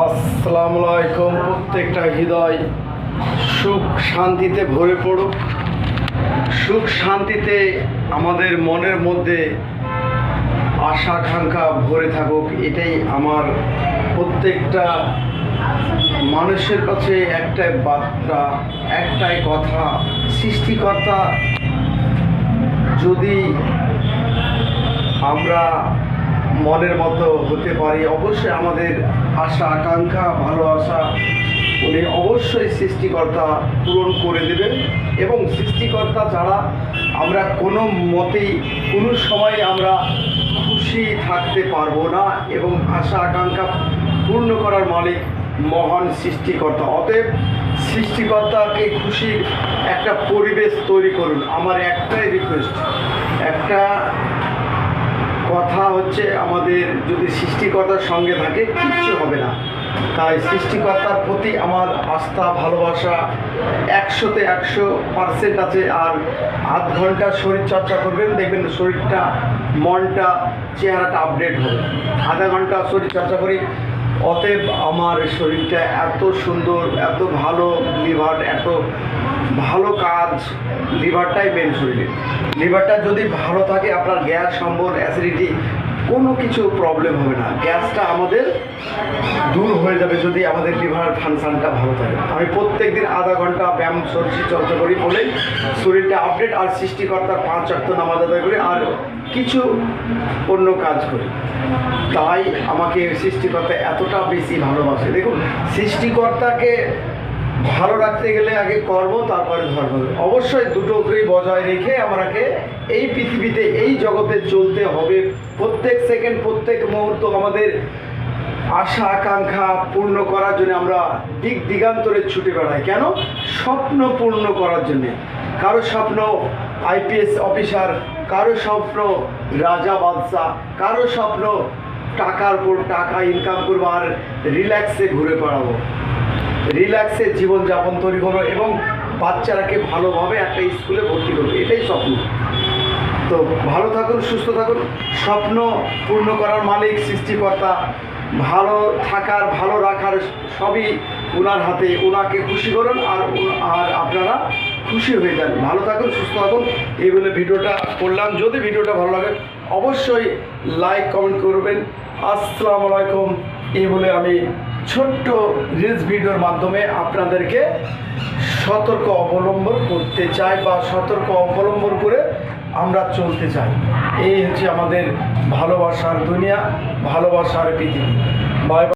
আসসালামু আলাইকুম। প্রত্যেকটা হৃদয় সুখ শান্তিতে ভরে পড়ুক, সুখ শান্তিতে আমাদের মনের মধ্যে আশা আকাঙ্ক্ষা ভরে থাকুক। এটাই আমার প্রত্যেকটা মানুষের কাছে একটাই বার্তা, একটাই কথা। সৃষ্টিকর্তা যদি আমরা মনের মতো হতে পারি, অবশ্যই আমাদের আশা আকাঙ্ক্ষা ভালোবাসা উনি অবশ্যই সৃষ্টিকর্তা পূরণ করে দেবেন। এবং সৃষ্টিকর্তা ছাড়া আমরা কোনো মতেই কোনো সময় আমরা খুশি থাকতে পারবো না। এবং আশা আকাঙ্ক্ষা পূর্ণ করার মালিক মহান সৃষ্টিকর্তা। অতএব সৃষ্টিকর্তাকে খুশির একটা পরিবেশ তৈরি করুন। আমার একটাই রিকোয়েস্ট, একটা কথা হচ্ছে, আমাদের যদি সৃষ্টিকর্তার সঙ্গে থাকে কিচ্ছু হবে না। তাই সৃষ্টিকর্তার প্রতি আমার আস্থা ভালোবাসা 100% আছে। আর আধ ঘন্টা শরীরচর্চা করবেন, দেখবেন শরীরটা, মনটা, চেহারাটা আপডেট হবে। আধা ঘন্টা শরীরচর্চা করি, অতএব আমার শরীরটা এত সুন্দর, এত ভালো, লিভার এত ভালো কাজ। লিভারটাই মেন শরীরে। লিভারটা যদি ভালো থাকে, আপনার গ্যাস অম্বল অ্যাসিডিটি কোনো কিছু প্রবলেম হবে না। গ্যাসটা আমাদের দূর হয়ে যাবে যদি আমাদের লিভার ফাংশনটা ভালো থাকে। আমি প্রত্যেক দিন আধা ঘন্টা ব্যায়াম শরীরচর্চা করি বলেই শরীরটা আপডেট। আর সৃষ্টিকর্তার 5 ওয়াক্ত নামাজ আদায় করি, আর কিছু অন্য কাজ করি। তাই আমাকে সৃষ্টিকর্তা এতটা বেশি ভালোবাসে। দেখুন, সৃষ্টিকর্তাকে ভালো রাখতে গেলে আগে কর্ম, তারপরে ধর্ম। অবশ্যই দুটোকেই বজায় রেখে আমাকে এই পৃথিবীতে, এই জগতে চলতে হবে। প্রত্যেক সেকেন্ড, প্রত্যেক মুহূর্ত আমাদের আশা আকাঙ্ক্ষা পূর্ণ করার জন্য আমরা দিক দিগান্তরে ছুটে বেড়াই। কেন? স্বপ্ন পূর্ণ করার জন্যে। কারো স্বপ্ন আইপিএস অফিসার, কারো স্বপ্ন রাজা বাদশাহ, কারো স্বপ্ন টাকার পর টাকা ইনকাম করবো আর রিল্যাক্সে ঘুরে বেড়াবো, রিল্যাক্সে জীবনযাপন তৈরি করবো এবং বাচ্চারাকে ভালোভাবে একটা স্কুলে ভর্তি করবো। এটাই স্বপ্ন। তো ভালো থাকুন, সুস্থ থাকুন। স্বপ্ন পূর্ণ করার মালিক সৃষ্টিকর্তা। ভালো থাকার, ভালো রাখার সবই ওনার হাতে। ওনাকে খুশি করুন আর আপনারা খুশি হয়ে যান। ভালো থাকুন, সুস্থ থাকুন। এই বলে ভিডিওটা করলাম। যদি ভিডিওটা ভালো লাগে অবশ্যই লাইক কমেন্ট করবেন। আসসালামু আলাইকুম। এই বলে আমি ছোট্ট রিলস ভিডিওর মাধ্যমে আপনাদেরকে সতর্ক অবলম্বন করতে চাই, বা সতর্ক অবলম্বন করে আমরা চলতে চাই। এই হচ্ছে আমাদের ভালোবাসার দুনিয়া, ভালোবাসার পৃথিবী। বাই।